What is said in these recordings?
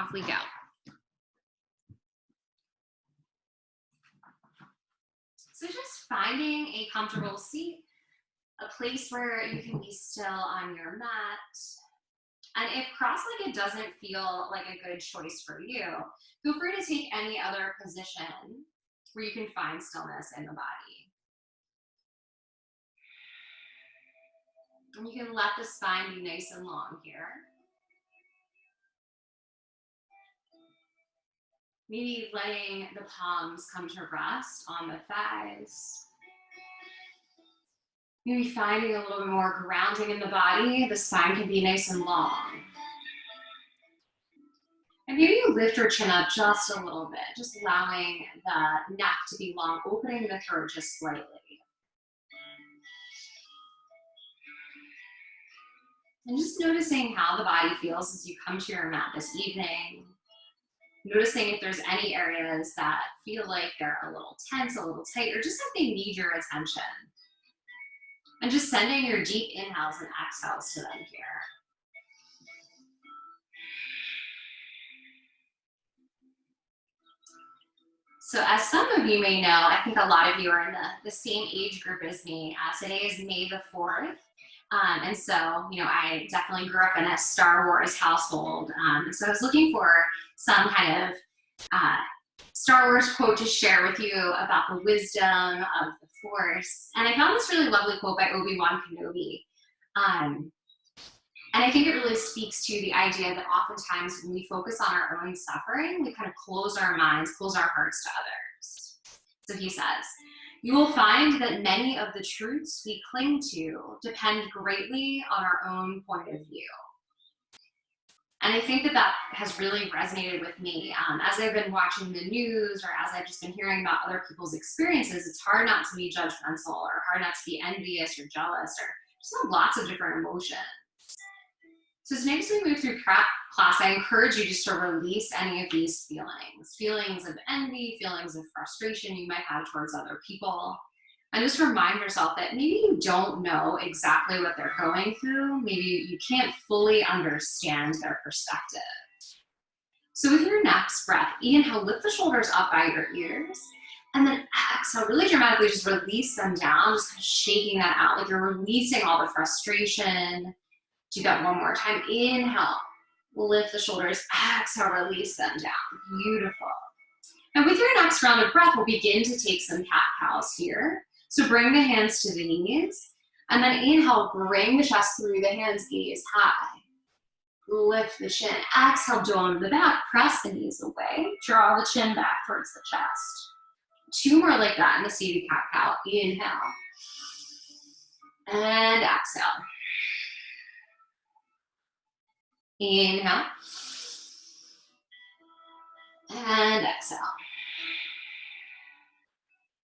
Off we go. So just finding a comfortable seat, a place where you can be still on your mat. And if cross-legged doesn't feel like a good choice for you, feel free to take any other position where you can find stillness in the body. And you can let the spine be nice and long here. Maybe letting the palms come to rest on the thighs. Maybe finding a little bit more grounding in the body. The spine can be nice and long. And maybe you lift your chin up just a little bit, just allowing the neck to be long, opening the throat just slightly. And just noticing how the body feels as you come to your mat this evening. Noticing if there's any areas that feel like they're a little tense, a little tight, or just like they need your attention. And just sending your deep inhales and exhales to them here. So as some of you may know, I think a lot of you are in the same age group as me. Today is May the 4th. And so, I definitely grew up in a Star Wars household. So I was looking for some kind of Star Wars quote to share with you about the wisdom of the Force. And I found this really lovely quote by Obi-Wan Kenobi. And I think it really speaks to the idea that oftentimes when we focus on our own suffering, we kind of close our minds, close our hearts to others. So he says, "You will find that many of the truths we cling to depend greatly on our own point of view." And I think that has really resonated with me. As I've been watching the news or as I've just been hearing about other people's experiences, it's hard not to be judgmental or hard not to be envious or jealous or just have lots of different emotions. So today as we move through class, I encourage you just to release any of these feelings. Feelings of envy, feelings of frustration you might have towards other people. And just remind yourself that maybe you don't know exactly what they're going through. Maybe you can't fully understand their perspective. So with your next breath, inhale, lift the shoulders up by your ears. And then exhale, really dramatically just release them down, just kind of shaking that out like you're releasing all the frustration. Do that one more time. Inhale, lift the shoulders. Exhale, release them down. Beautiful. And with your next round of breath, we'll begin to take some cat-cows here. So bring the hands to the knees. And then inhale, bring the chest through the hands, gaze high. Lift the chin. Exhale, dome to the back. Press the knees away. Draw the chin back towards the chest. 2 more like that in the seated cat-cow. Inhale. And exhale. Inhale. And exhale.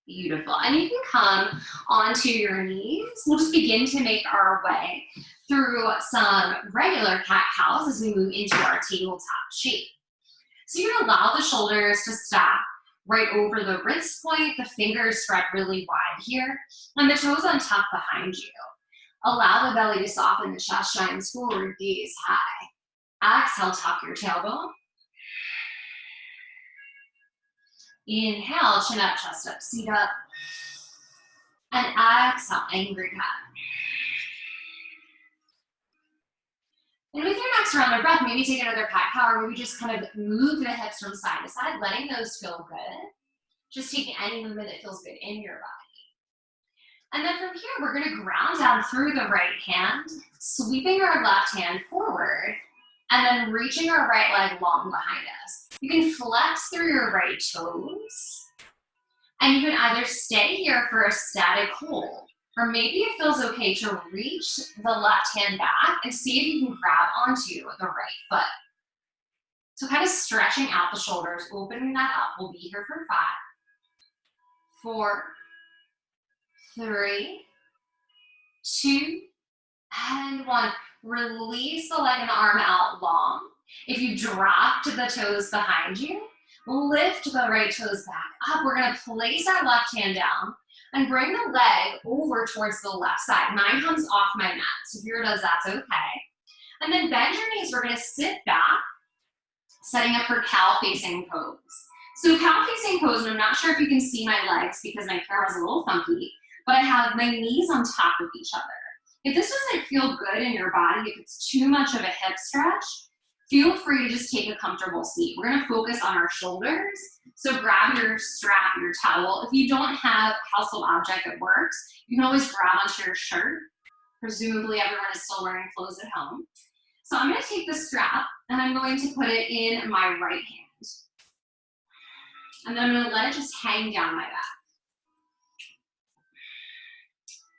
Beautiful. And you can come onto your knees. We'll just begin to make our way through some regular cat-cows as we move into our tabletop shape. So you're going to allow the shoulders to stack right over the wrist point, the fingers spread really wide here, and the toes on top behind you. Allow the belly to soften, the chest shines forward, gaze high. Exhale, tuck your tailbone. Inhale, chin up, chest up, seat up. And exhale, angry cat. And with your next round of breath, maybe take another cat-cow, or maybe just kind of move the hips from side to side, letting those feel good. Just taking any movement that feels good in your body. And then from here, we're going to ground down through the right hand, sweeping our left hand forward, and then reaching our right leg long behind us. You can flex through your right toes, and you can either stay here for a static hold, or maybe it feels okay to reach the left hand back and see if you can grab onto the right foot. So kind of stretching out the shoulders, opening that up. We'll be here for 5, 4, 3, 2, and 1. Release the leg and the arm out long. If you dropped the toes behind you, lift the right toes back up. We're going to place our left hand down and bring the leg over towards the left side. Mine comes off my mat, so if yours does, that's okay. And then bend your knees. We're going to sit back, setting up for cow facing pose. So cow facing pose, and I'm not sure if you can see my legs because my camera's a little funky, but I have my knees on top of each other. If this doesn't feel good in your body, if it's too much of a hip stretch, feel free to just take a comfortable seat. We're gonna focus on our shoulders. So grab your strap, your towel. If you don't have a household object that works, you can always grab onto your shirt. Presumably everyone is still wearing clothes at home. So I'm gonna take the strap and I'm going to put it in my right hand. And then I'm gonna let it just hang down my back.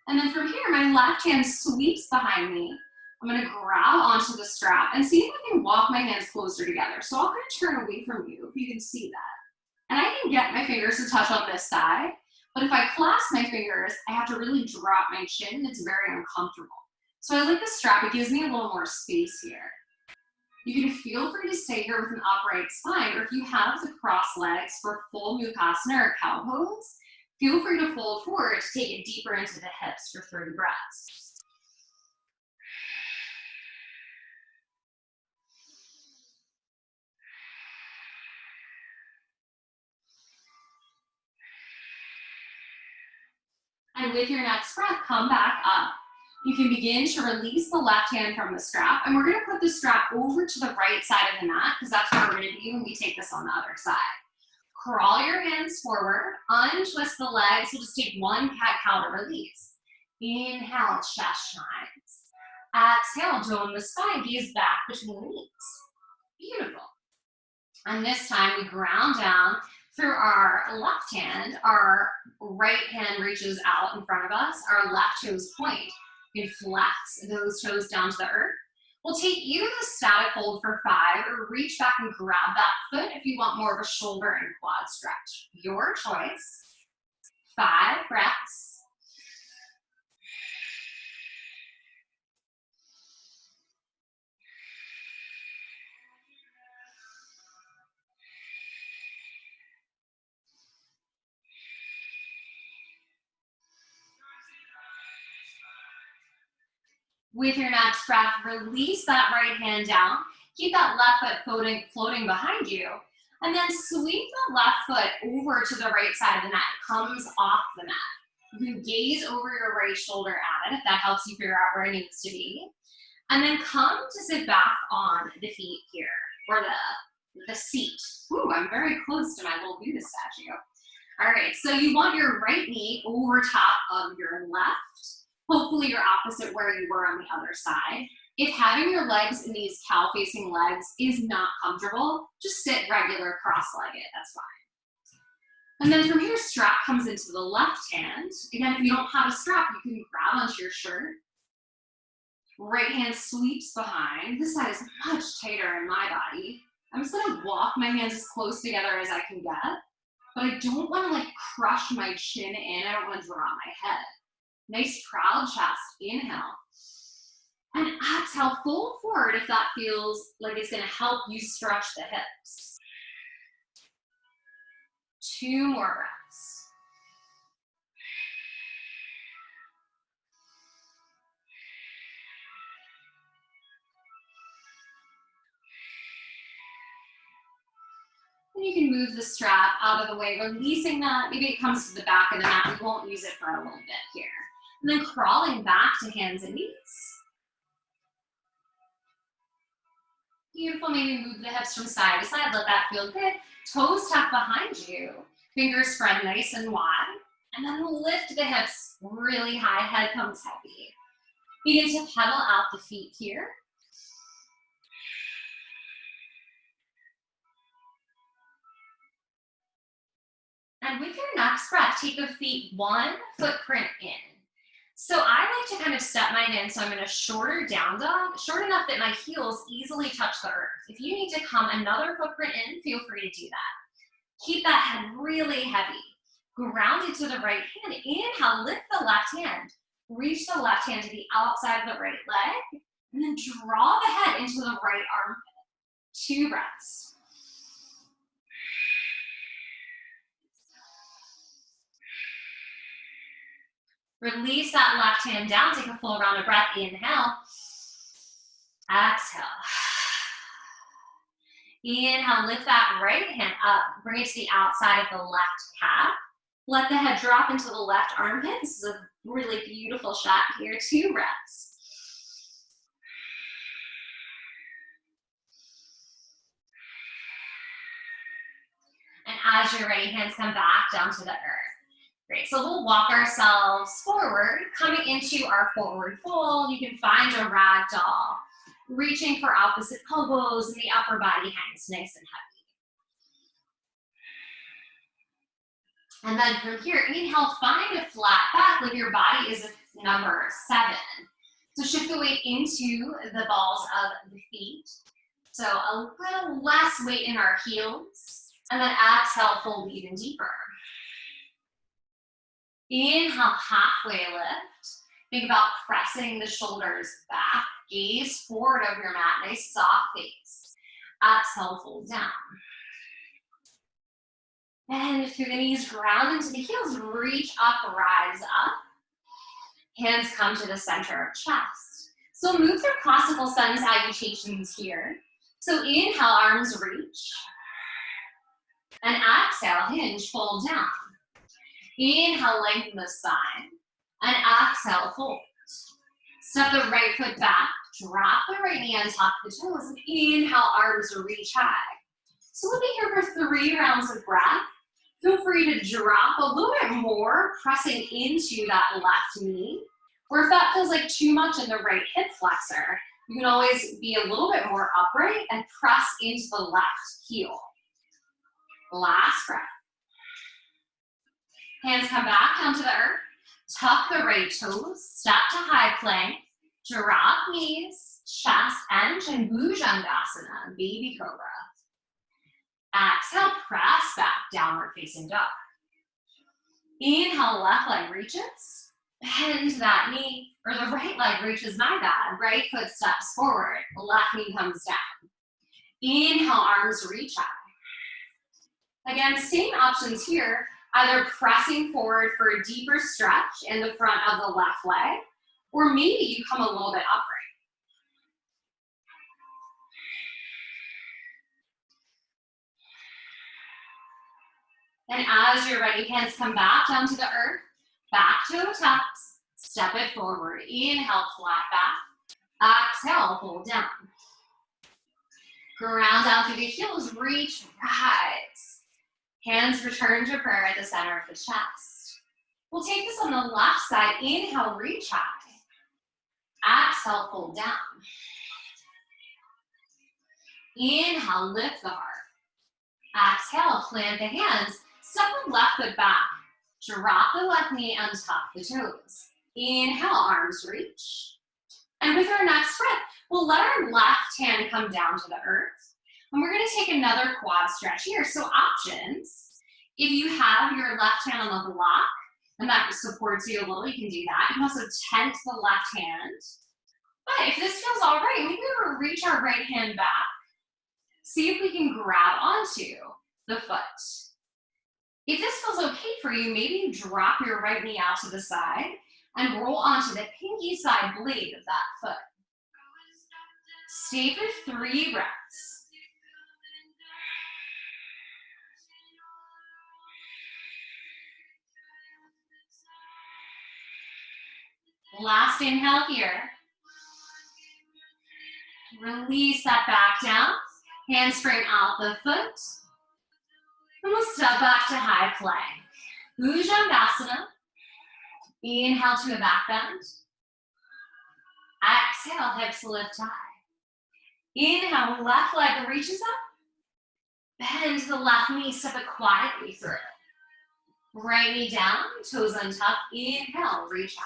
And then from here, my left hand sweeps behind me. I'm gonna grab onto the strap and see if I can walk my hands closer together. So I'll kind of turn away from you if you can see that. And I can get my fingers to touch on this side, but if I clasp my fingers, I have to really drop my chin. It's very uncomfortable. So I like the strap, it gives me a little more space here. You can feel free to stay here with an upright spine, or if you have the cross legs for full Mukasana or cow pose, feel free to fold forward to take it deeper into the hips for 30 breaths. And with your next breath, come back up. You can begin to release the left hand from the strap, and we're gonna put the strap over to the right side of the mat, because that's where we're gonna be when we take this on the other side. Crawl your hands forward, untwist the legs, so just take one cat-cow to release. Inhale, chest shines. Exhale, dome the spine, gaze back between the knees. Beautiful. And this time we ground down through our left hand. Our right hand reaches out in front of us. Our left toes point. You can flex those toes down to the earth. We'll take either the static hold for 5 or reach back and grab that foot if you want more of a shoulder and quad stretch. Your choice. 5 breaths. With your next breath, release that right hand down. Keep that left foot floating behind you. And then sweep the left foot over to the right side of the mat. It comes off the mat. You can gaze over your right shoulder at it if that helps you figure out where it needs to be. And then come to sit back on the feet here, or the seat. Ooh, I'm very close to my little Buddha statue. All right, so you want your right knee over top of your left. Hopefully you're opposite where you were on the other side. If having your legs in these cow-facing legs is not comfortable, just sit regular cross-legged, that's fine. And then from here, strap comes into the left hand. Again, if you don't have a strap, you can grab onto your shirt. Right hand sweeps behind. This side is much tighter in my body. I'm just gonna walk my hands as close together as I can get, but I don't wanna like crush my chin in. I don't wanna drop my head. Nice proud chest, inhale. And exhale, fold forward if that feels like it's gonna help you stretch the hips. 2 more breaths. And you can move the strap out of the way, releasing that. Maybe it comes to the back of the mat. We won't use it for a little bit here. And then crawling back to hands and knees. Beautiful, maybe move the hips from side to side, let that feel good. Toes tucked behind you, fingers spread nice and wide. And then lift the hips really high, head comes heavy. Begin to pedal out the feet here. And with your next breath, take the feet 1 footprint in. So I like to kind of step mine in, so I'm in a shorter down dog, short enough that my heels easily touch the earth. If you need to come another footprint in, feel free to do that. Keep that head really heavy. Ground it to the right hand. Inhale, lift the left hand. Reach the left hand to the outside of the right leg, and then draw the head into the right armpit. 2 breaths. Release that left hand down, take a full round of breath, inhale, exhale. Inhale, lift that right hand up. Bring it to the outside of the left calf. Let the head drop into the left armpit. This is a really beautiful shot here. 2 breaths. And as you're ready, hands come back down to the earth. Great, so we'll walk ourselves forward, coming into our forward fold. You can find a rag doll, reaching for opposite elbows, and the upper body hangs nice and heavy. And then from here, inhale, find a flat back, like your body is a number 7. So shift the weight into the balls of the feet. So a little less weight in our heels, and then exhale, fold even deeper. Inhale, halfway lift. Think about pressing the shoulders back. Gaze forward over your mat, nice soft face. Exhale, fold down. Bend through the knees, ground into the heels, reach up, rise up. Hands come to the center of chest. So move through classical sun salutations here. So inhale, arms reach. And exhale, hinge, fold down. Inhale, lengthen the spine. And exhale, fold. Step the right foot back. Drop the right knee on top of the toes. And inhale, arms reach high. So we'll be here for 3 rounds of breath. Feel free to drop a little bit more, pressing into that left knee. Or if that feels like too much in the right hip flexor, you can always be a little bit more upright and press into the left heel. Last breath. Hands come back down to the earth. Tuck the right toes, step to high plank, drop knees, chest, and Bhujangasana, baby cobra. Exhale, press back, downward facing dog. Inhale, left leg reaches. Bend that knee, or the right leg reaches, my bad. Right foot steps forward, left knee comes down. Inhale, arms reach high. Again, same options here, either pressing forward for a deeper stretch in the front of the left leg, or maybe you come a little bit upright. And as you're ready, hands come back down to the earth, back toe taps, step it forward. Inhale, flat back. Exhale, fold down. Ground down through the heels, reach, rise. Hands return to prayer at the center of the chest. We'll take this on the left side. Inhale, reach high. Exhale, fold down. Inhale, lift the heart. Exhale, plant the hands. Step the left foot back. Drop the left knee and tuck the toes. Inhale, arms reach. And with our next breath, we'll let our left hand come down to the earth. And we're gonna take another quad stretch here. So options, if you have your left hand on the block and that supports you a little, you can do that. You can also tent the left hand. But if this feels all right, maybe we'll reach our right hand back. See if we can grab onto the foot. If this feels okay for you, maybe you drop your right knee out to the side and roll onto the pinky side blade of that foot. Stay for 3 breaths. Last inhale here. Release that back down. Hands frame out the foot. And we'll step back to high plank. Bhujangasana. Inhale to a back bend. Exhale, hips lift high. Inhale, left leg reaches up. Bend the left knee, step it quietly through. Right knee down, toes untucked. Inhale, reach high.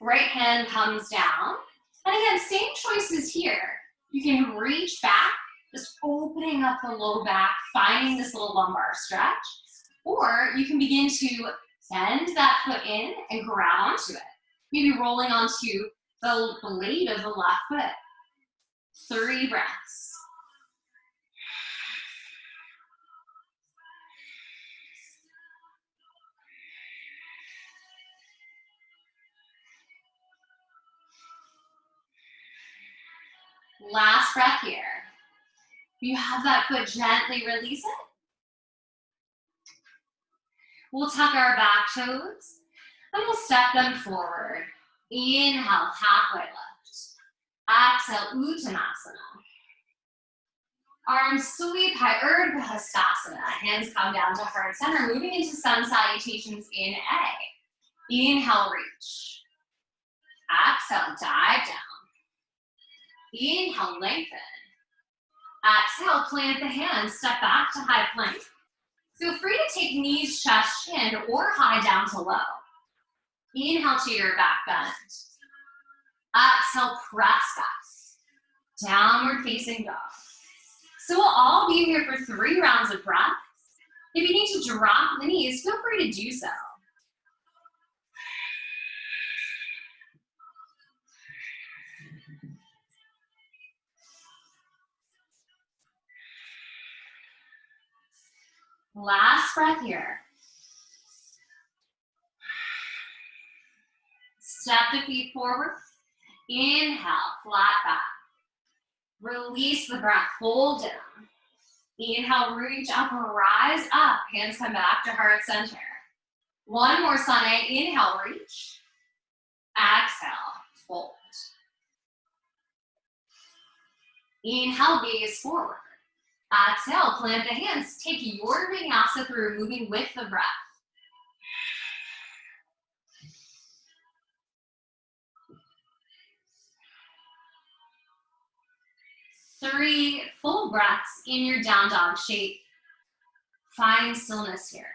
Right hand comes down. And again, same choices here. You can reach back, just opening up the low back, finding this little lumbar stretch. Or you can begin to bend that foot in and grab onto it. Maybe rolling onto the blade of the left foot. 3 breaths. Last breath here. You have that foot, gently release it. We'll tuck our back toes and we'll step them forward. Inhale, halfway lift. Exhale, Uttanasana. Arms sweep high, Urdhva Hastasana. Hands come down to heart center, moving into sun salutations in A. Inhale, reach. Exhale, dive down. Inhale, lengthen. Exhale, plant the hands, step back to high plank. Feel free to take knees, chest, chin, or high down to low. Inhale to your back bend. Exhale, press back. Downward facing dog. So we'll all be here for 3 rounds of breath. If you need to drop the knees, feel free to do so. Last breath here. Step the feet forward. Inhale, flat back. Release the breath, fold down. Inhale, reach up, rise up. Hands come back to heart center. One more, Sane. Inhale, reach. Exhale, fold. Inhale, gaze forward. Exhale, plant the hands. Take your vinyasa through, moving with the breath. Three full breaths in your down dog shape. Find stillness here.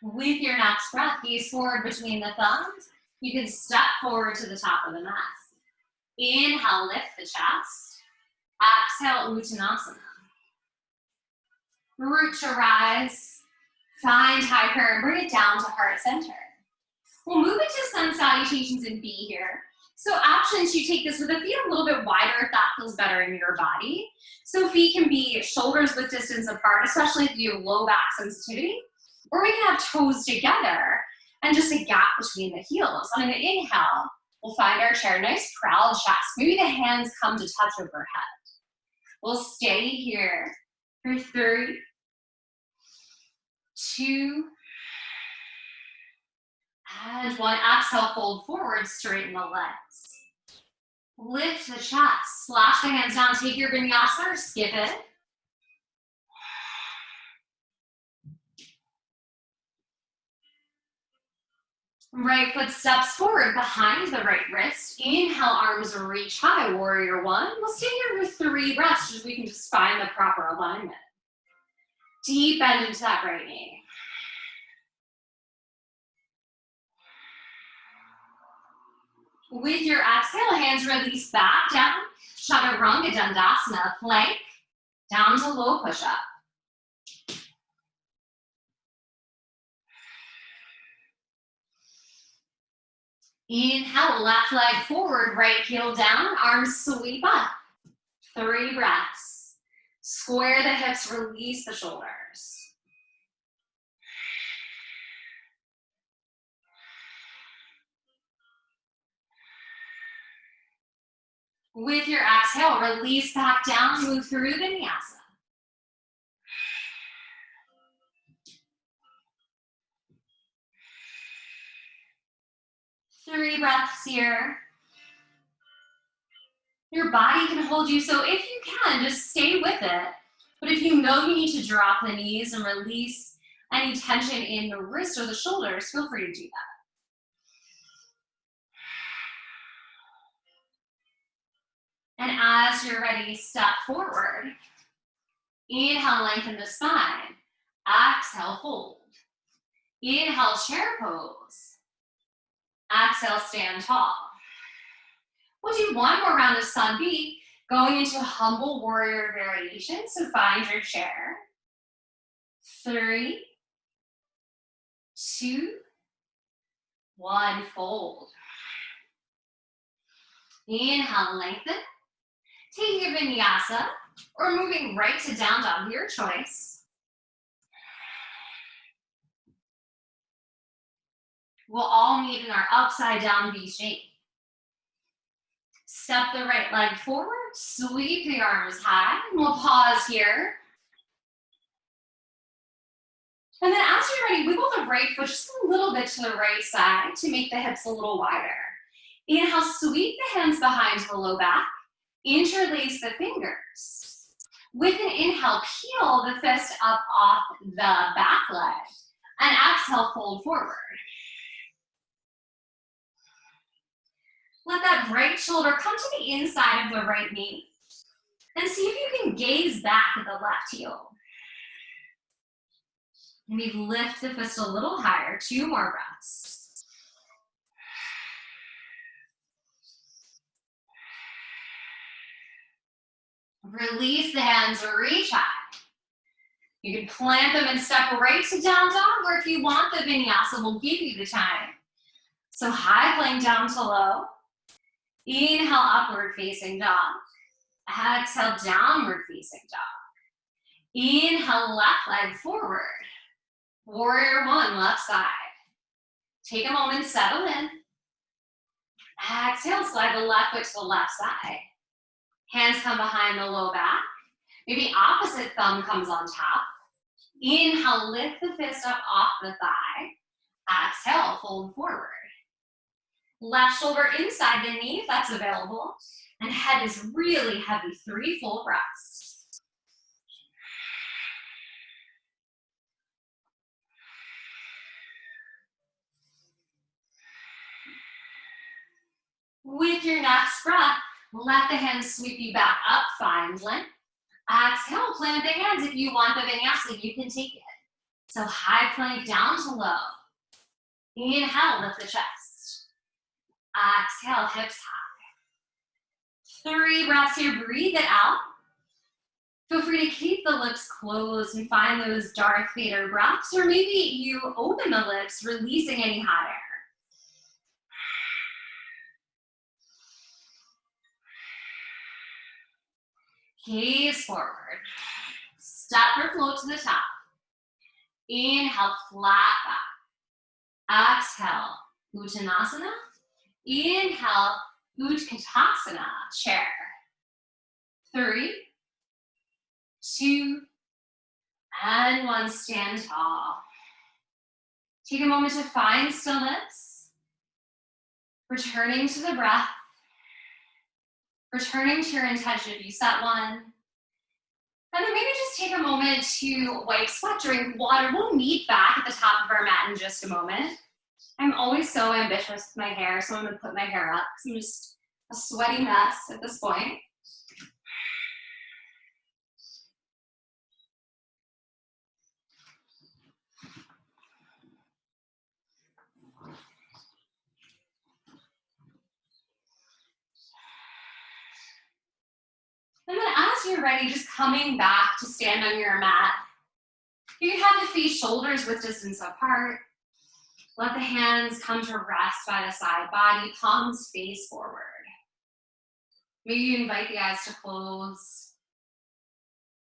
With your next breath, gaze forward between the thumbs. You can step forward to the top of the mat. Inhale, lift the chest. Exhale, Uttanasana. Root to rise. Find high prayer and bring it down to heart center. We'll move into sun salutations in B here. So options, you take this with the feet a little bit wider if that feels better in your body. So feet can be shoulders width distance apart, especially if you have low back sensitivity. Or we can have toes together and just a gap between the heels. On an inhale, we'll find our chair, nice proud chest. Maybe the hands come to touch overhead. We'll stay here for 3, 2, and 1. Exhale, fold forward, straighten the legs. Lift the chest, slash the hands down, take your vinyasa or skip it. Right foot steps forward behind the right wrist. Inhale, arms reach high, warrior 1. We'll stay here for 3 breaths so we can just find the proper alignment. Deep bend into that right knee. With your exhale, hands release back down. Chaturanga Dandasana, plank, down to low push-up. Inhale, left leg forward, right heel down, arms sweep up. 3 breaths. Square the hips, release the shoulders. With your exhale, release back down, move through vinyasa. Three breaths here. Your body can hold you, so if you can, just stay with it. But if you know you need to drop the knees and release any tension in the wrist or the shoulders, feel free to do that. And as you're ready, step forward. Inhale, lengthen the spine. Exhale, fold. Inhale, chair pose. Exhale, stand tall. We'll do one more round of sun B, going into humble warrior variation. So find your chair. 3, 2, 1, fold. Inhale, lengthen. Take your vinyasa, or moving right to down dog, your choice. We'll all meet in our upside down V shape. Step the right leg forward, sweep the arms high, and we'll pause here. And then as you're ready, wiggle the right foot just a little bit to the right side to make the hips a little wider. Inhale, sweep the hands behind the low back, interlace the fingers. With an inhale, peel the fist up off the back leg, and exhale, fold forward. Let that right shoulder come to the inside of the right knee, and see if you can gaze back at the left heel. Maybe lift the fist a little higher, 2 more breaths. Release the hands, reach high. You can plant them and step right to down dog, or if you want, the vinyasa will give you the time. So high plank down to low. Inhale, upward facing dog. Exhale, downward facing dog. Inhale, left leg forward. Warrior 1, left side. Take a moment, settle in. Exhale, slide the left foot to the left side. Hands come behind the low back. Maybe opposite thumb comes on top. Inhale, lift the fist up off the thigh. Exhale, fold forward. Left shoulder inside the knee if that's available. And head is really heavy, 3 full breaths. With your next breath, let the hands sweep you back up, find length. Exhale, plant the hands. If you want the vinyasa, you can take it. So high plank down to low. Inhale, lift the chest. Exhale, hips high. 3 breaths here, breathe it out. Feel free to keep the lips closed and find those Darth Vader breaths, or maybe you open the lips, releasing any hot air. Gaze forward. Step or float to the top. Inhale, flat back. Exhale, Uttanasana. Inhale, Utkatasana, chair. 3, 2, and 1, stand tall. Take a moment to find stillness. Returning to the breath. Returning to your intention if you set one. And then maybe just take a moment to wipe sweat, drink water. We'll meet back at the top of our mat in just a moment. I'm always so ambitious with my hair, so I'm gonna put my hair up because I'm just a sweaty mess at this point. And then as you're ready, just coming back to stand on your mat. You can have the feet shoulders width distance apart. Let the hands come to rest by the side body, palms face forward. Maybe you invite the eyes to close.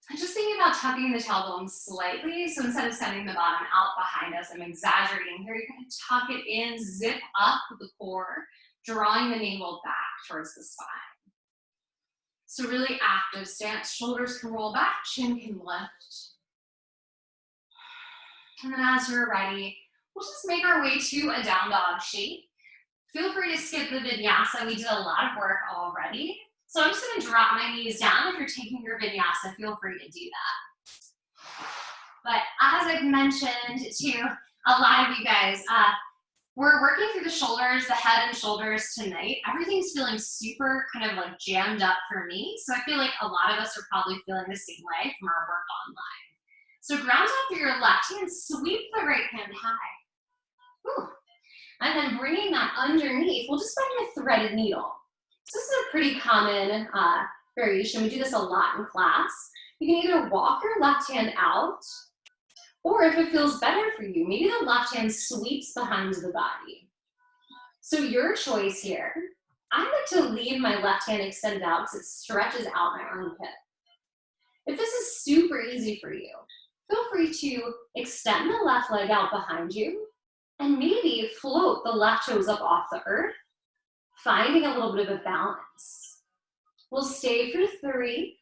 And just thinking about tucking the tailbone slightly. So instead of sending the bottom out behind us, I'm exaggerating here. You're gonna tuck it in, zip up with the core, drawing the navel back towards the spine. So really active stance. Shoulders can roll back, chin can lift. And then as you're ready, we'll just make our way to a down dog shape. Feel free to skip the vinyasa. We did a lot of work already. So I'm just gonna drop my knees down. If you're taking your vinyasa, feel free to do that. But as I've mentioned to a lot of you guys, we're working through the shoulders, the head and shoulders tonight. Everything's feeling super kind of like jammed up for me. So I feel like a lot of us are probably feeling the same way from our work online. So ground up through your left hand, sweep the right hand high. Whew. And then bringing that underneath, we'll just find a threaded needle. So this is a pretty common variation. We do this a lot in class. You can either walk your left hand out, or if it feels better for you, maybe the left hand sweeps behind the body. So your choice here. I like to leave my left hand extended out because it stretches out my armpit. If this is super easy for you, feel free to extend the left leg out behind you And maybe float the left toes up off the earth, finding a little bit of a balance. We'll stay for 3,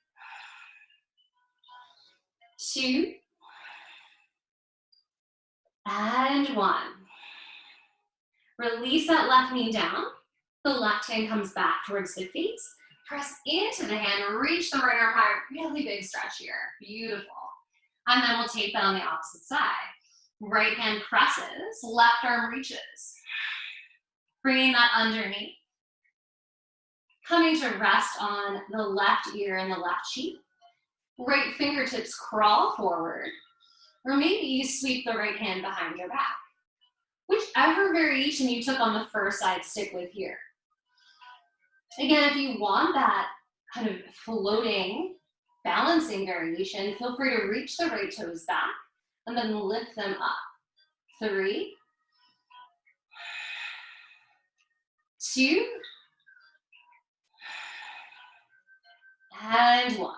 2, and 1. Release that left knee down. The left hand comes back towards the face. Press into the hand, reach the right arm higher. Really big stretch here. Beautiful. And then we'll take that on the opposite side. Right hand presses, left arm reaches. Bringing that underneath. Coming to rest on the left ear and the left cheek. Right fingertips crawl forward. Or maybe you sweep the right hand behind your back. Whichever variation you took on the first side, stick with here. Again, if you want that kind of floating, balancing variation, feel free to reach the right toes back and then lift them up. 3, 2, and 1.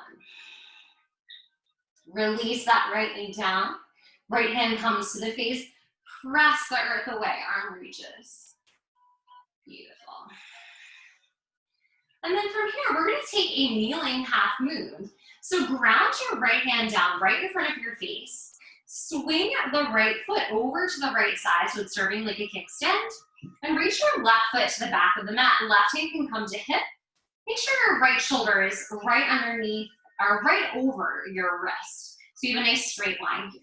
Release that right knee down. Right hand comes to the face. Press the earth away, arm reaches. Beautiful. And then from here, we're gonna take a kneeling half moon. So ground your right hand down right in front of your face. Swing the right foot over to the right side, so it's serving like a kickstand. And reach your left foot to the back of the mat. Left hand can come to hip. Make sure your right shoulder is right underneath, or right over your wrist. So you have a nice straight line here.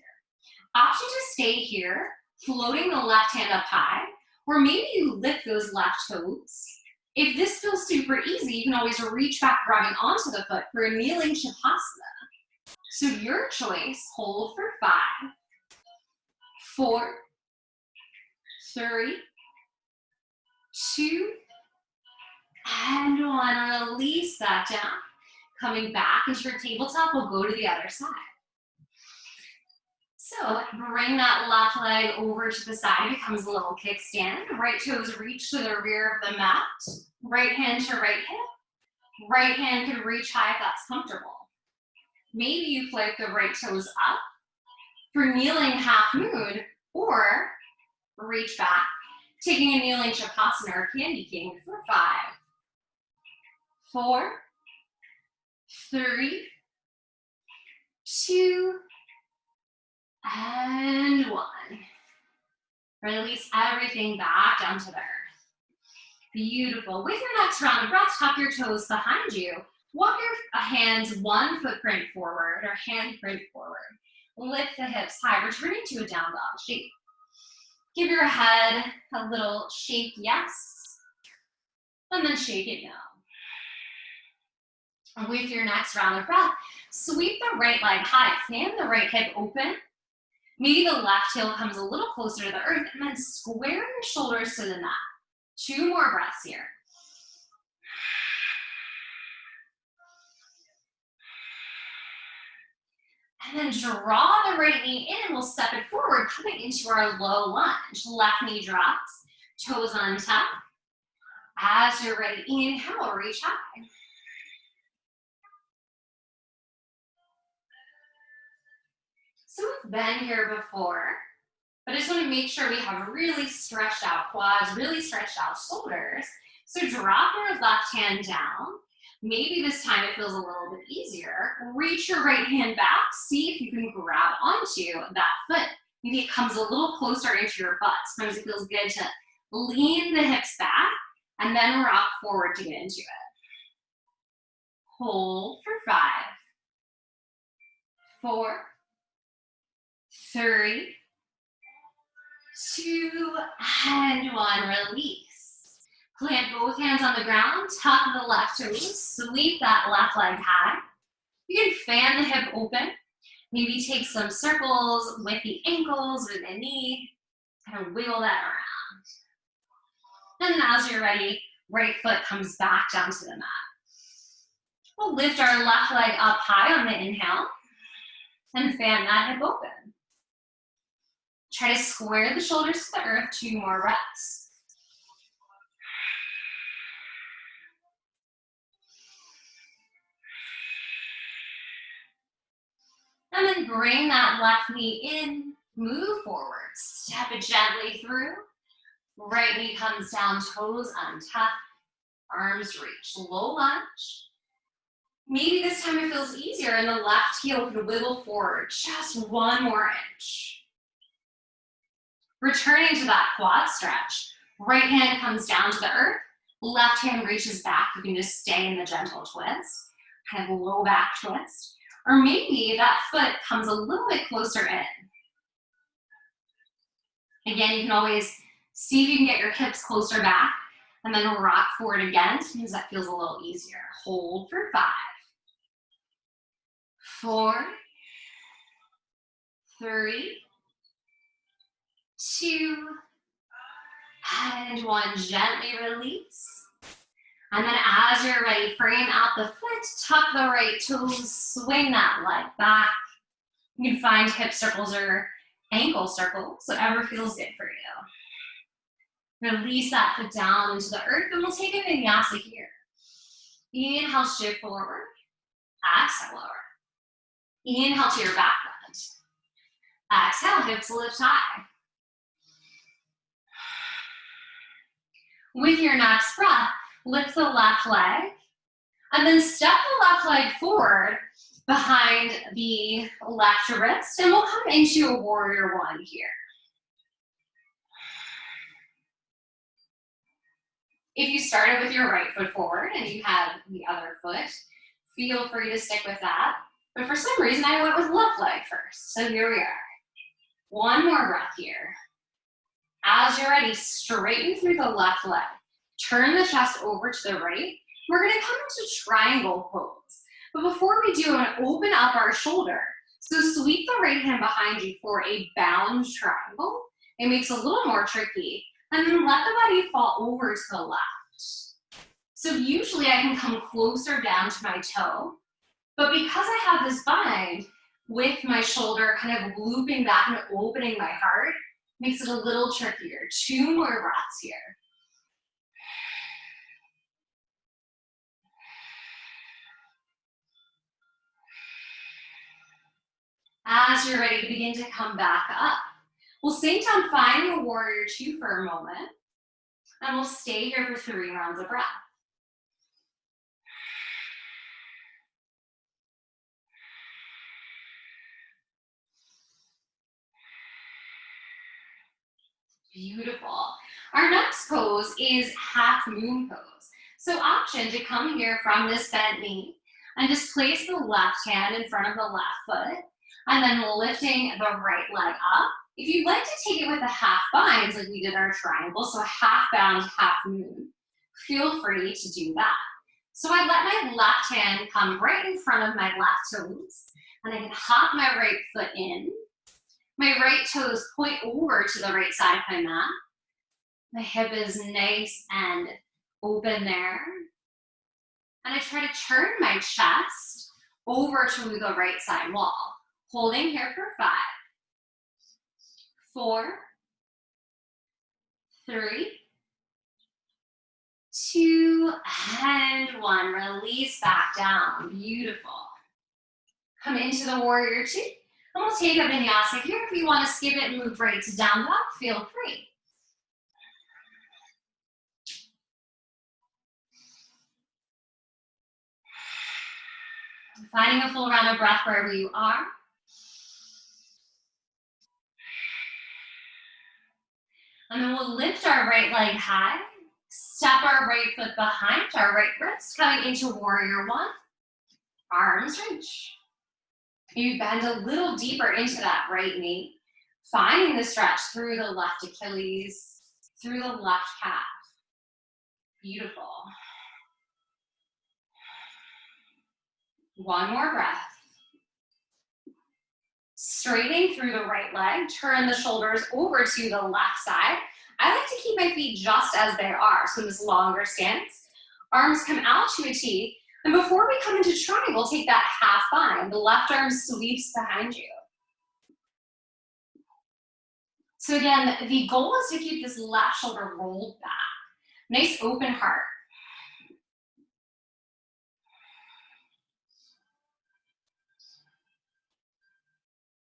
Option to stay here, floating the left hand up high, or maybe you lift those left toes. If this feels super easy, you can always reach back, grabbing onto the foot for a kneeling Shavasana. So your choice, hold for 5, 4, 3, 2, and 1. Release that down. Coming back into your tabletop, we'll go to the other side. So bring that left leg over to the side, becomes a little kickstand. Right toes reach to the rear of the mat. Right hand to right hip. Right hand can reach high if that's comfortable. Maybe you float the right toes up for kneeling half moon, or reach back, taking a kneeling Shavasana or Candy King for 5, 4, 3, 2, and 1. Release everything back down to the earth. Beautiful. With your next round of breath, tuck your toes behind you. Walk your hands 1 footprint forward, or handprint forward. Lift the hips high, returning to a down dog shape. Give your head a little shake yes, and then shake it no. With your next round of breath, sweep the right leg high, fan the right hip open. Maybe the left heel comes a little closer to the earth, and then square your shoulders to the mat. 2 more breaths here. And then draw the right knee in. We'll step it forward, coming into our low lunge. Left knee drops, toes on top. As you're ready, inhale, reach high. So we've been here before, but I just want to make sure we have really stretched out quads, really stretched out shoulders. So drop your left hand down. Maybe this time it feels a little bit easier. Reach your right hand back. See if you can grab onto that foot. Maybe it comes a little closer into your butt. Sometimes it feels good to lean the hips back and then rock forward to get into it. Hold for 5, 4, 3, 2, and 1. Release. Plant both hands on the ground, tuck the left toes, sweep that left leg high. You can fan the hip open. Maybe take some circles with the ankles or the knee, kind of wiggle that around. And as you're ready, right foot comes back down to the mat. We'll lift our left leg up high on the inhale and fan that hip open. Try to square the shoulders to the earth. 2 more reps. And then bring that left knee in, Move forward, step it gently through. Right knee comes down, toes untucked, arms reach, low lunge. Maybe this time it feels easier and the left heel could wiggle forward just one more inch. Returning to that quad stretch. Right hand comes down to the earth, left hand reaches back. You can just stay in the gentle twist, kind of low back twist. Or maybe that foot comes a little bit closer in. Again, you can always see if you can get your hips closer back and then rock forward again. Sometimes that feels a little easier. Hold for 5, 4, 3, 2, and 1. Gently release. And then as you're ready, frame out the foot, tuck the right toes, swing that leg back. You can find hip circles or ankle circles, whatever feels good for you. Release that foot down into the earth, and we'll take a vinyasa here. Inhale, shift forward. Exhale, lower. Inhale to your back bend. Exhale, hips lift high. With your next breath, lift the left leg, and then step the left leg forward behind the left wrist, and we'll come into a warrior one here. If you started with your right foot forward and you had the other foot, feel free to stick with that. But for some reason, I went with left leg first. So here we are. One more breath here. As you're ready, straighten through the left leg. Turn the chest over to the right. We're gonna come into triangle pose. But before we do, I'm gonna open up our shoulder. So sweep the right hand behind you for a bound triangle. It makes it a little more tricky. And then let the body fall over to the left. So usually I can come closer down to my toe, but because I have this bind with my shoulder kind of looping back and opening my heart, makes it a little trickier. 2 more breaths here. As you're ready to begin to come back up, we'll sink down, finding a warrior 2 for a moment, and we'll stay here for 3 rounds of breath. Beautiful. Our next pose is half moon pose. So option to come here from this bent knee and just place the left hand in front of the left foot and then lifting the right leg up. If you'd like to take it with a half bind like we did our triangle, so a half bound, half moon, feel free to do that. So I let my left hand come right in front of my left toes and I can hop my right foot in. My right toes point over to the right side of my mat. My hip is nice and open there. And I try to turn my chest over to the right side wall. Holding here for 5, 4, 3, 2, and 1. Release back down. Beautiful. Come into the warrior 2. And we'll take a vinyasa here. If you want to skip it and move right to down dog, feel free. Finding a full round of breath wherever you are. And then we'll lift our right leg high, step our right foot behind our right wrist, coming into warrior 1. Arms reach. You bend a little deeper into that right knee, finding the stretch through the left Achilles, through the left calf. Beautiful. One more breath. Straightening through the right leg, turn the shoulders over to the left side. I like to keep my feet just as they are, so in this longer stance. Arms come out to a T, and before we come into triangle, take that half bind. The left arm sweeps behind you. So again, the goal is to keep this left shoulder rolled back. Nice open heart.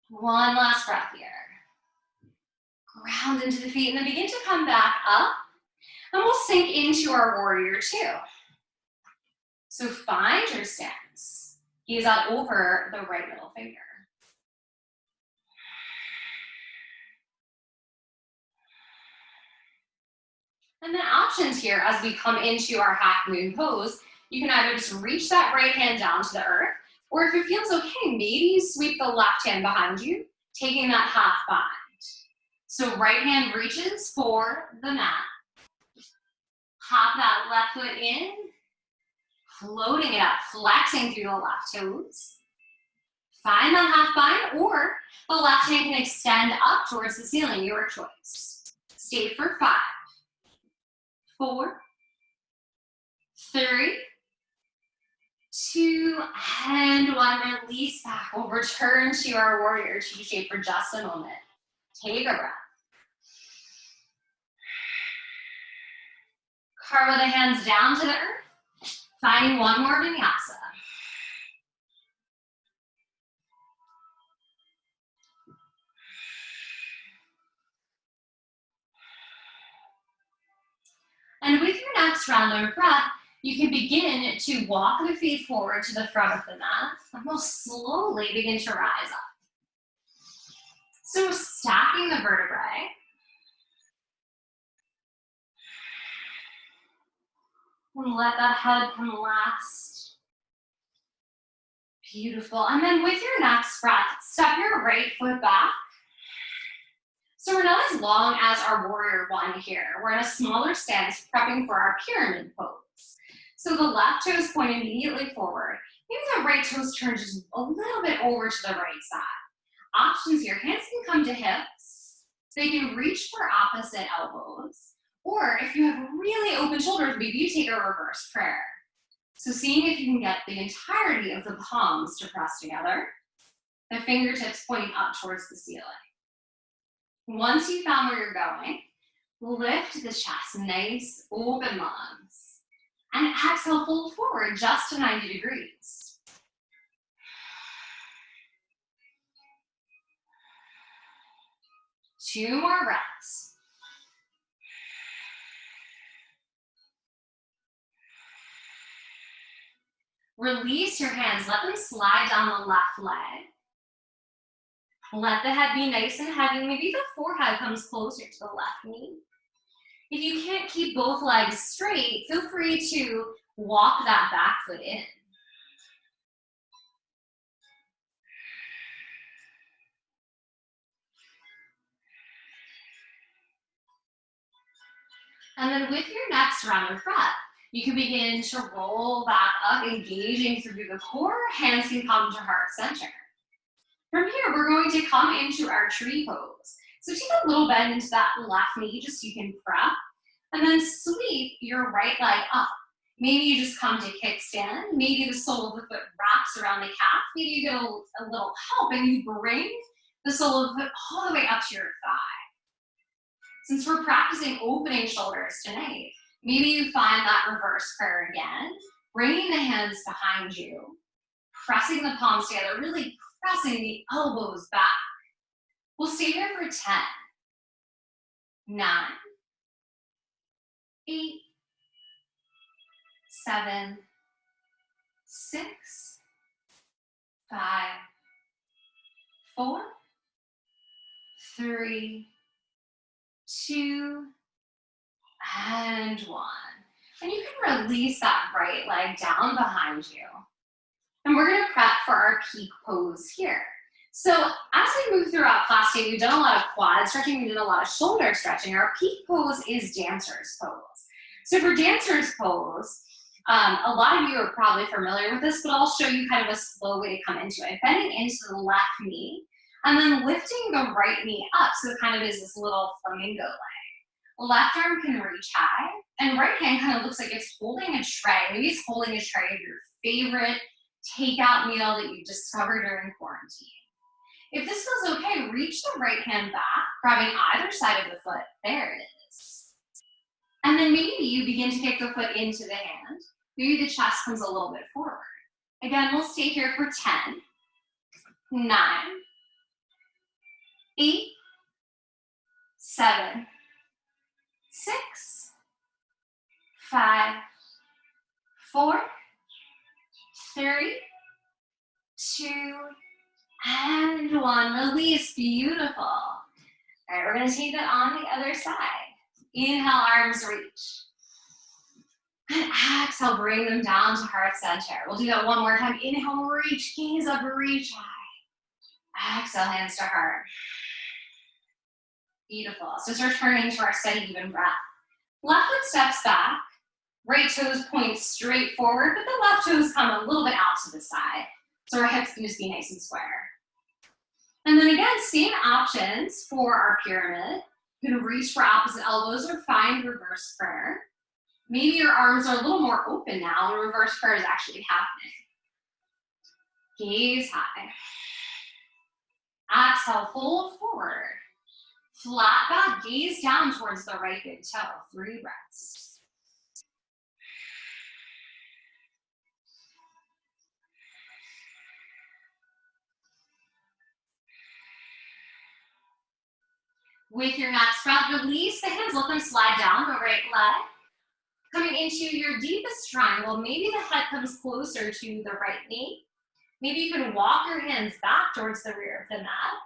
One last breath here. Ground into the feet and then begin to come back up. And we'll sink into our warrior two. So find your stance. Gaze out over the right middle finger. And then options here as we come into our half moon pose, you can either just reach that right hand down to the earth, or if it feels okay, maybe you sweep the left hand behind you, taking that half bind. So right hand reaches for the mat. Hop that left foot in, floating it up, flexing through the left toes. Find that half bind, or the left hand can extend up towards the ceiling, your choice. Stay for 5, 4, 3, 2, and 1. Release back. We'll return to our warrior two shape for just a moment. Take a breath. Carve the hands down to the earth. Finding one more vinyasa. And with your next round of breath, you can begin to walk the feet forward to the front of the mat, and we'll slowly begin to rise up. So stacking the vertebrae. And let that head come last. Beautiful. And then with your next breath, step your right foot back. So we're not as long as our warrior one here. We're in a smaller stance, prepping for our pyramid pose. So the left toes point immediately forward. Maybe the right toes turn just a little bit over to the right side. Options here, hands can come to hips. They can reach for opposite elbows. Or if you have really open shoulders, maybe you take a reverse prayer. So seeing if you can get the entirety of the palms to press together, the fingertips pointing up towards the ceiling. Once you found where you're going, lift the chest, nice open lungs. And exhale, fold forward just to 90 degrees. Two more breaths. Release your hands, let them slide down the left leg. Let the head be nice and heavy. Maybe the forehead comes closer to the left knee. If you can't keep both legs straight, feel free to walk that back foot in. And then with your next round of breath, you can begin to roll back up, engaging through the core. Hands can come to heart center. From here, we're going to come into our tree pose. So take a little bend into that left knee just so you can prep, and then sweep your right leg up. Maybe you just come to kickstand. Maybe the sole of the foot wraps around the calf. Maybe you get a little help and you bring the sole of the foot all the way up to your thigh. Since we're practicing opening shoulders tonight, maybe you find that reverse prayer again, bringing the hands behind you, pressing the palms together, really pressing the elbows back. We'll stay here for 10, 9, 8, 7, 6, 5, 4, 3, 2, and 1. And you can release that right leg down behind you. And we're gonna prep for our peak pose here. So as we move throughout class today, we've done a lot of quad stretching, we did a lot of shoulder stretching. Our peak pose is dancer's pose. So for dancer's pose, a lot of you are probably familiar with this, but I'll show you kind of a slow way to come into it. Bending into the left knee, and then lifting the right knee up, so it kind of is this little flamingo leg. Left arm can reach high, and right hand kind of looks like it's holding a tray. Maybe it's holding a tray of your favorite takeout meal that you discovered during quarantine. If this feels okay, reach the right hand back, grabbing either side of the foot. There it is. And then maybe you begin to kick the foot into the hand. Maybe the chest comes a little bit forward. Again, we'll stay here for 10, 9, 8, 7, 6, 5, 4, 3, 2, and 1. Release. Beautiful. All right, we're going to take that on the other side. Inhale, arms reach. And exhale, bring them down to heart center. We'll do that one more time. Inhale, reach, gaze up, reach high. Exhale, hands to heart. Beautiful. So it's returning to our steady, even breath. Left foot steps back. Right toes point straight forward, but the left toes come a little bit out to the side. So our hips can just be nice and square. And then again, same options for our pyramid. You can reach for opposite elbows or find reverse prayer. Maybe your arms are a little more open now and reverse prayer is actually happening. Gaze high. Exhale, fold forward. Flat back, gaze down towards the right big toe. 3 breaths. With your next breath, release the hands, let them slide down the right leg. Coming into your deepest triangle, maybe the head comes closer to the right knee. Maybe you can walk your hands back towards the rear of the mat.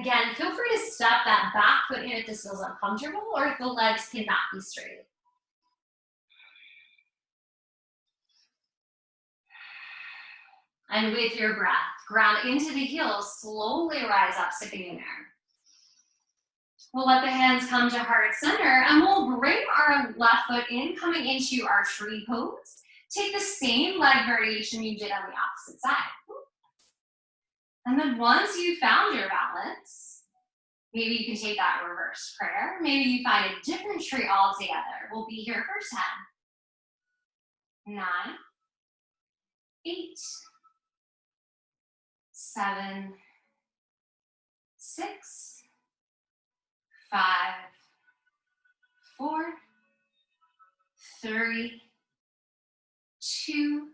Again, feel free to step that back foot in if this feels uncomfortable or if the legs cannot be straight. And with your breath, ground into the heels, slowly rise up, sipping in air. We'll let the hands come to heart center and we'll bring our left foot in, coming into our tree pose. Take the same leg variation you did on the opposite side. And then once you've found your balance, maybe you can take that reverse prayer. Maybe you find a different tree altogether. We'll be here for 10, 9, 8, 7, 6, 5, 4, 3, 2,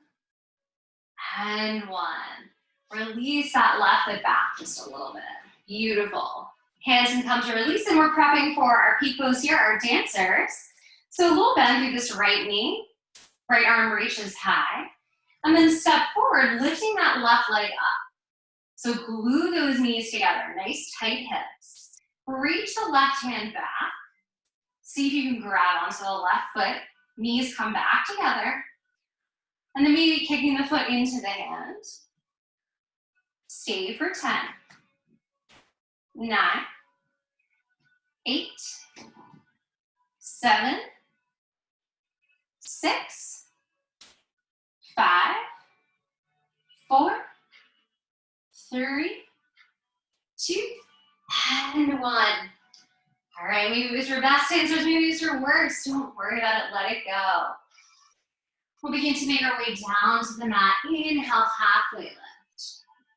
and 1. Release that left foot back just a little bit. Beautiful. Hands can come to release, and we're prepping for our peak pose here, our dancers. So a little bend through this right knee. Right arm reaches high. And then step forward, lifting that left leg up. So glue those knees together, nice tight hips. Reach the left hand back. See if you can grab onto the left foot. Knees come back together. And then maybe kicking the foot into the hand. Stay for 10, 9, 8, 7, 6, 5, 4, 3, 2, and 1. All right, maybe it was your best answers, maybe it was your worst. Don't worry about it, let it go. We'll begin to make our way down to the mat. Inhale, halfway lift.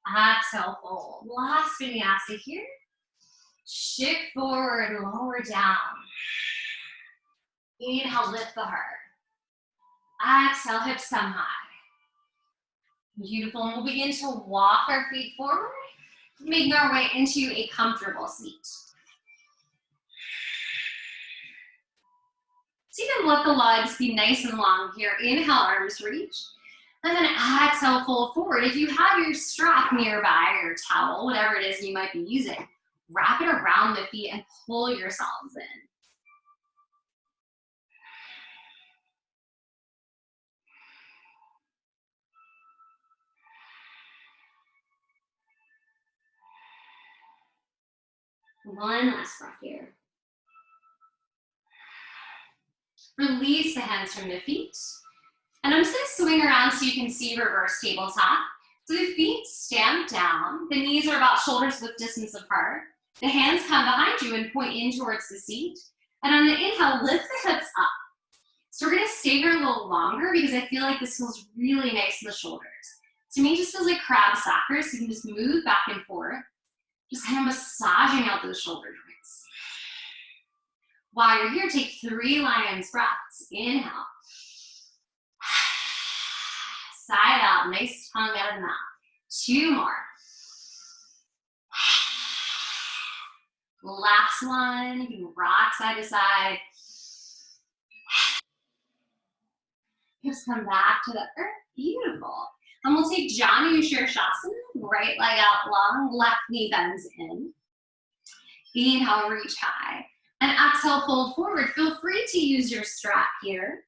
Exhale, fold. Last vinyasa here. Shift forward, lower down. Inhale, lift the heart. Exhale, hips come high. Beautiful. And we'll begin to walk our feet forward, making our way into a comfortable seat. So you can let the legs be nice and long here. Inhale, arms reach. And then exhale, fold forward. If you have your strap nearby, or towel, whatever it is you might be using, wrap it around the feet and pull yourselves in. One last breath here. Release the hands from the feet. And I'm just going to swing around so you can see reverse tabletop. So the feet stamp down. The knees are about shoulders width distance apart. The hands come behind you and point in towards the seat. And on the inhale, lift the hips up. So we're going to stay here a little longer because I feel like this feels really nice in the shoulders. To me, it just feels like crab soccer, so you can just move back and forth, just kind of massaging out those shoulder joints. While you're here, take 3 lion's breaths. Inhale. Side out, nice tongue out of the mouth. 2 more. Last one, you can rock side to side. Hips come back to the earth, beautiful. And we'll take Janu Shirshasana, right leg out long, left knee bends in. Inhale, reach high. And exhale, fold forward. Feel free to use your strap here.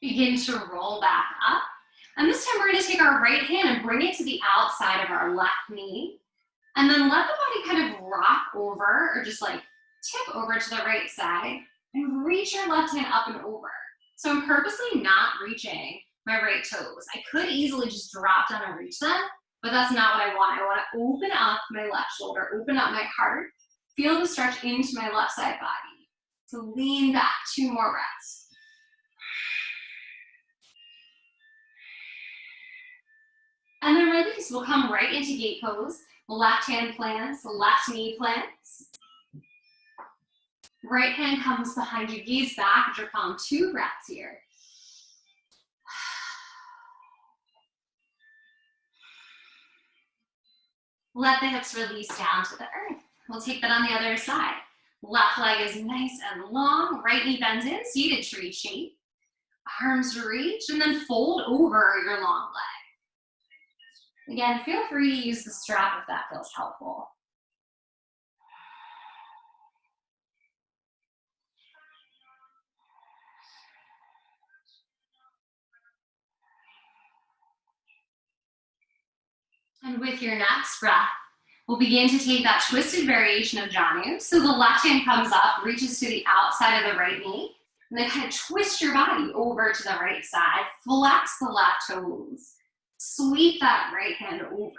Begin to roll back up. And this time we're going to take our right hand and bring it to the outside of our left knee. And then let the body kind of rock over, or just like tip over to the right side, and reach your left hand up and over. So I'm purposely not reaching my right toes. I could easily just drop down and reach them, but that's not what I want. I want to open up my left shoulder, open up my heart, feel the stretch into my left side body. So lean back, 2 more breaths. And then release. We'll come right into gate pose. Left hand plants, left knee plants. Right hand comes behind you, gaze back at your palm. 2 breaths here. Let the hips release down to the earth. We'll take that on the other side. Left leg is nice and long. Right knee bends in, seated tree shape. Arms reach, and then fold over your long leg. Again, feel free to use the strap if that feels helpful. And with your next breath, we'll begin to take that twisted variation of Janu. So the left hand comes up, reaches to the outside of the right knee, and then kind of twist your body over to the right side. Flex the left toes. Sweep that right hand over.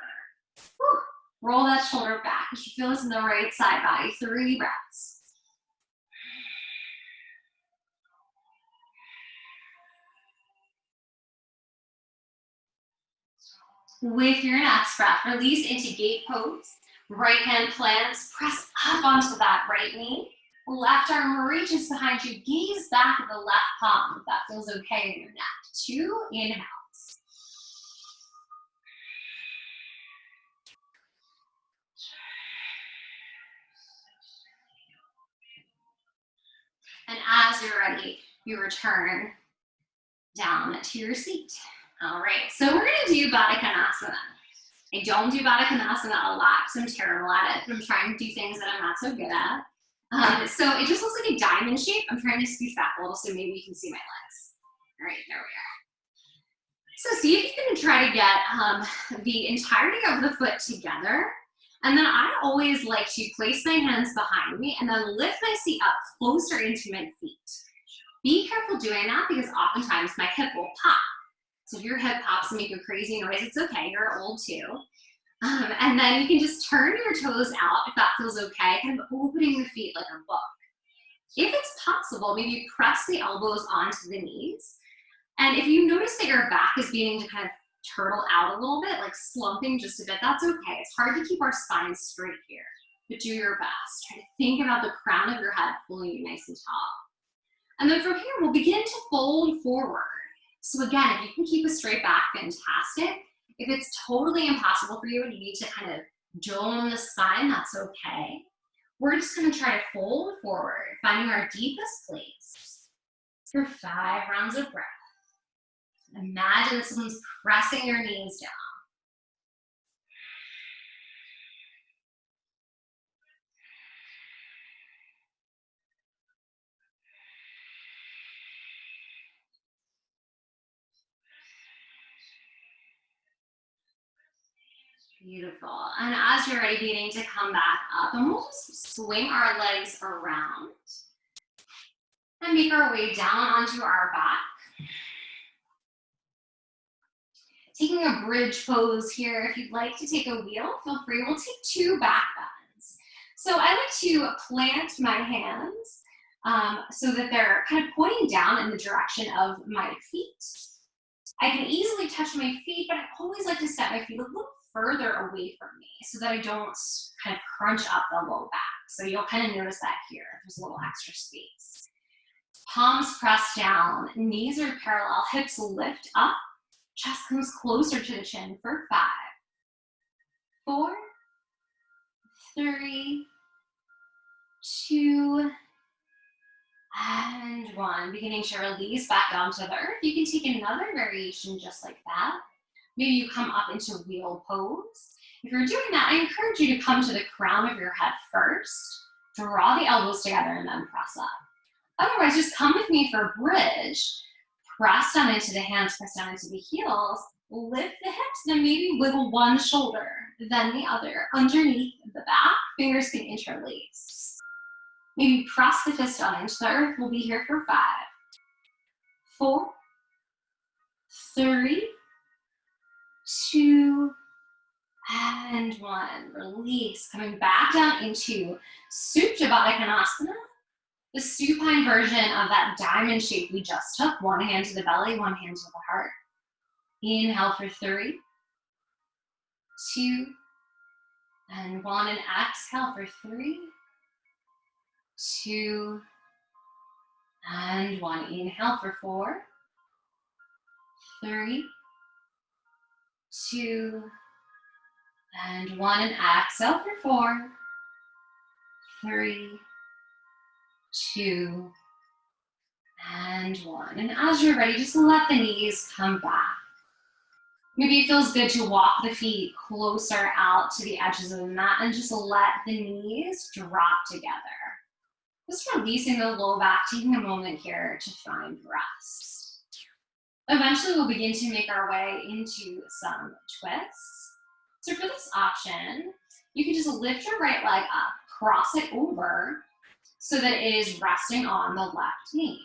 Whew. Roll that shoulder back. You should feel this in the right side body. 3 breaths. With your next breath, release into gate pose. Right hand plants, press up onto that right knee. Left arm reaches behind you. Gaze back at the left palm if that feels okay in your neck. 2 inhales. And as you're ready, you return down to your seat. All right, so we're gonna do Baddha Konasana. I don't do Baddha Konasana a lot because I'm terrible at it. I'm trying to do things that I'm not so good at. So it just looks like a diamond shape. I'm trying to scooch back a little so maybe you can see my legs. All right, there we are. So see if you can try to get the entirety of the foot together. And then I always like to place my hands behind me and then lift my seat up closer into my feet. Be careful doing that because oftentimes my hip will pop. So if your hip pops and make a crazy noise, it's okay, you're old too. And then you can just turn your toes out if that feels okay, kind of opening the feet like a book. If it's possible, maybe press the elbows onto the knees. And if you notice that your back is beginning to kind of turtle out a little bit, like slumping just a bit, that's okay. It's hard to keep our spine straight here, but do your best. Try to think about the crown of your head pulling you nice and tall. And then from here, we'll begin to fold forward. So again, if you can keep a straight back, fantastic. If it's totally impossible for you and you need to kind of dome the spine, that's okay. We're just gonna try to fold forward, finding our deepest place for 5 rounds of breath. Imagine that someone's pressing your knees down. Beautiful. And as you're ready, beginning to come back up, and we'll just swing our legs around and make our way down onto our back. Taking a bridge pose here. If you'd like to take a wheel, feel free. We'll take 2 back bends. So I like to plant my hands so that they're kind of pointing down in the direction of my feet. I can easily touch my feet, but I always like to step my feet a little further away from me so that I don't kind of crunch up the low back. So you'll kind of notice that here, there's a little extra space. Palms press down, knees are parallel, hips lift up, chest comes closer to the chin for 5, 4, 3, 2, and 1. Beginning to release back down to the earth. You can take another variation just like that. Maybe you come up into wheel pose. If you're doing that, I encourage you to come to the crown of your head first, draw the elbows together, and then press up. Otherwise, just come with me for bridge. Press down into the hands, press down into the heels, lift the hips, then maybe wiggle one shoulder, then the other. Underneath the back, fingers can interlace. Maybe press the fist down into the earth. We'll be here for 5, 4, 3, 2, and 1. Release, coming back down into Supta Baddha Konasana, the supine version of that diamond shape we just took. One hand to the belly, one hand to the heart. Inhale for 3, 2, and 1. And exhale for 3, 2, and 1. Inhale for 4, 3, 2, and 1. And exhale for 4, 3, 2, and 1. And as you're ready, just let the knees come back. Maybe it feels good to walk the feet closer out to the edges of the mat and just let the knees drop together. Just releasing the low back, taking a moment here to find rest. Eventually, we'll begin to make our way into some twists. So for this option, you can just lift your right leg up, cross it over so that it is resting on the left knee.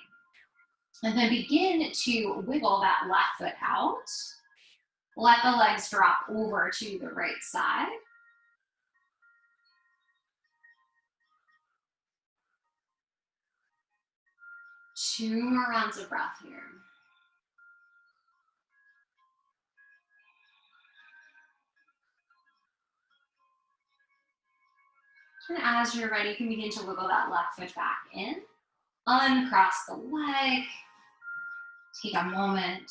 And then begin to wiggle that left foot out. Let the legs drop over to the right side. Two more rounds of breath here. And as you're ready, you can begin to wiggle that left foot back in. Uncross the leg. Take a moment.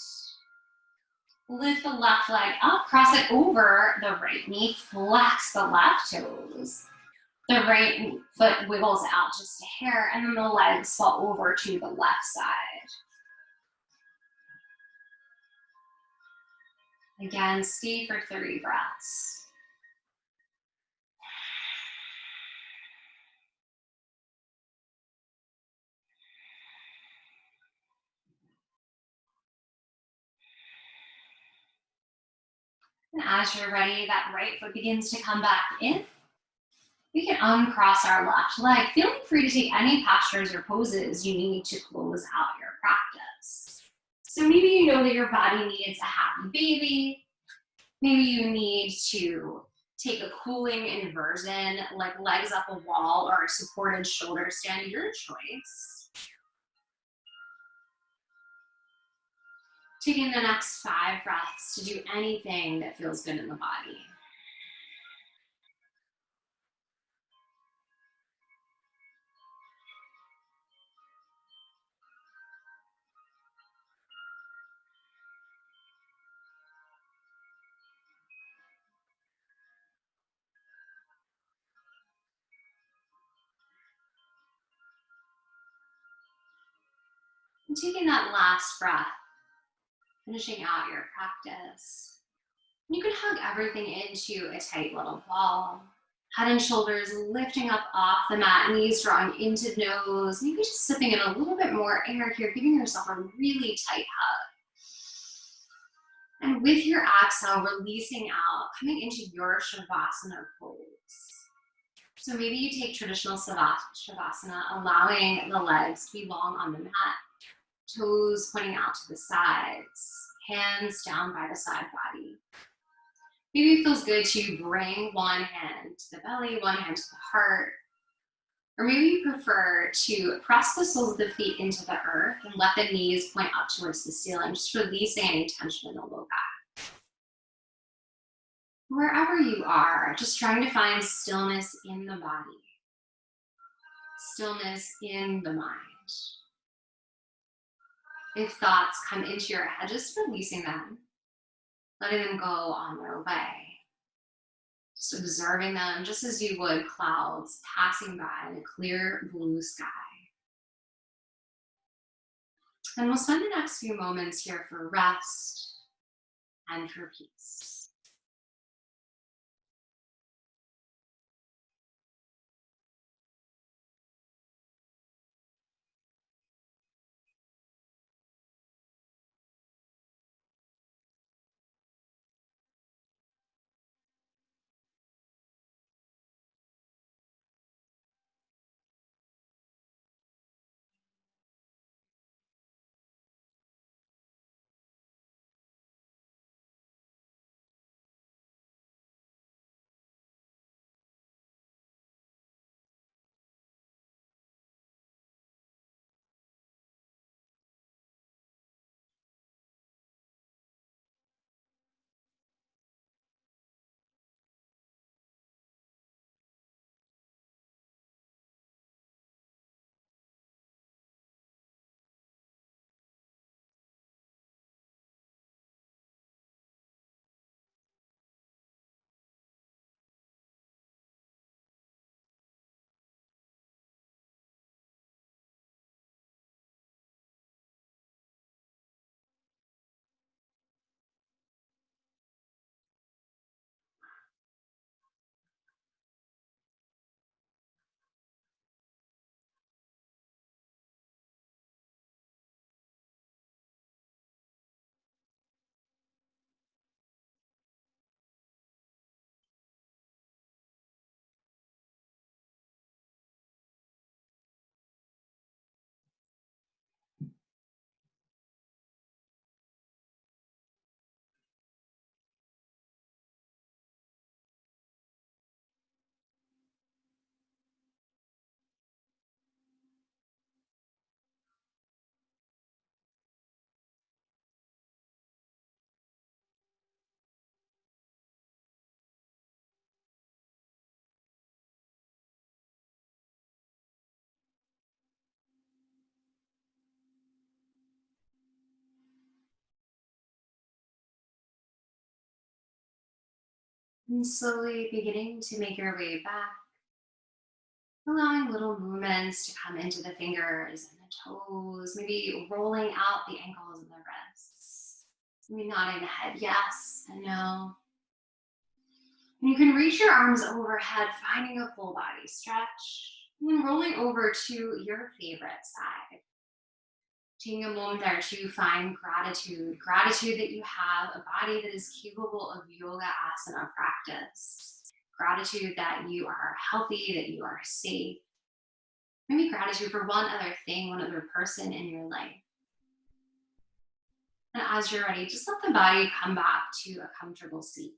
Lift the left leg up, cross it over the right knee, flex the left toes. The right foot wiggles out just a hair, and then the legs fall over to the left side. Again, stay for 3 breaths. And as you're ready, that right foot begins to come back in. We can uncross our left leg, feeling free to take any postures or poses you need to close out your practice. So maybe you know that your body needs a happy baby. Maybe you need to take a cooling inversion, like legs up a wall or a supported shoulder stand, your choice. Taking the next 5 breaths to do anything that feels good in the body. And taking that last breath, finishing out your practice. You can hug everything into a tight little ball. Head and shoulders lifting up off the mat, knees drawing into nose. Maybe just sipping in a little bit more air here, giving yourself a really tight hug. And with your exhale, releasing out, coming into your Savasana pose. So maybe you take traditional Savasana, allowing the legs to be long on the mat, toes pointing out to the sides, hands down by the side body. Maybe it feels good to bring one hand to the belly, one hand to the heart. Or maybe you prefer to press the soles of the feet into the earth and let the knees point up towards the ceiling, just releasing any tension in the low back. Wherever you are, just trying to find stillness in the body, stillness in the mind. If thoughts come into your head, just releasing them, letting them go on their way. Just observing them just as you would clouds passing by in a clear blue sky. And we'll spend the next few moments here for rest and for peace. And slowly beginning to make your way back, allowing little movements to come into the fingers and the toes, maybe rolling out the ankles and the wrists. Maybe nodding the head yes and no. And you can reach your arms overhead, finding a full body stretch, and then rolling over to your favorite side. Taking a moment there to find gratitude, gratitude that you have a body that is capable of yoga asana practice, gratitude that you are healthy, that you are safe, maybe gratitude for one other thing, one other person in your life. And as you're ready, just let the body come back to a comfortable seat,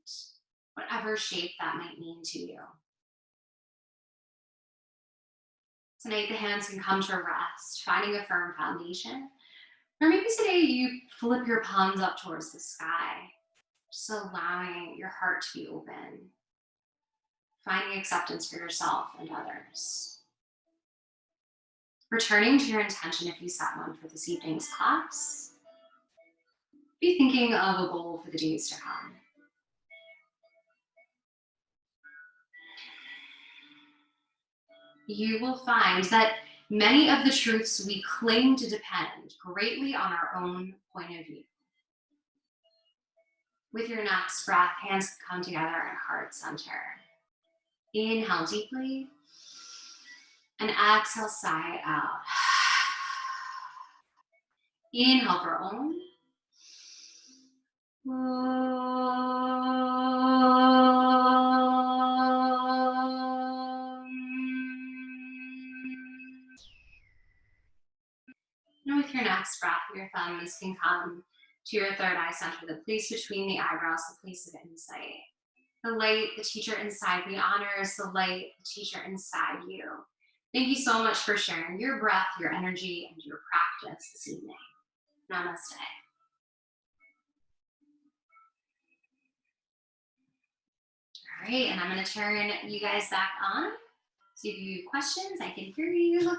whatever shape that might mean to you. Tonight, the hands can come to rest, finding a firm foundation. Or maybe today you flip your palms up towards the sky, just allowing your heart to be open, finding acceptance for yourself and others. Returning to your intention if you set one for this evening's class. Be thinking of a goal for the days to come. You will find that many of the truths we claim to depend greatly on our own point of view. With your next breath, hands come together at heart center. Inhale deeply and exhale, sigh out. Inhale for Om. And with your next breath, your thumbs can come to your third eye center, the place between the eyebrows, the place of insight. The light, the teacher inside me honors the light, the teacher inside you. Thank you so much for sharing your breath, your energy, and your practice this evening. Namaste. right, and I'm gonna turn you guys back on. So if you have questions, I can hear you.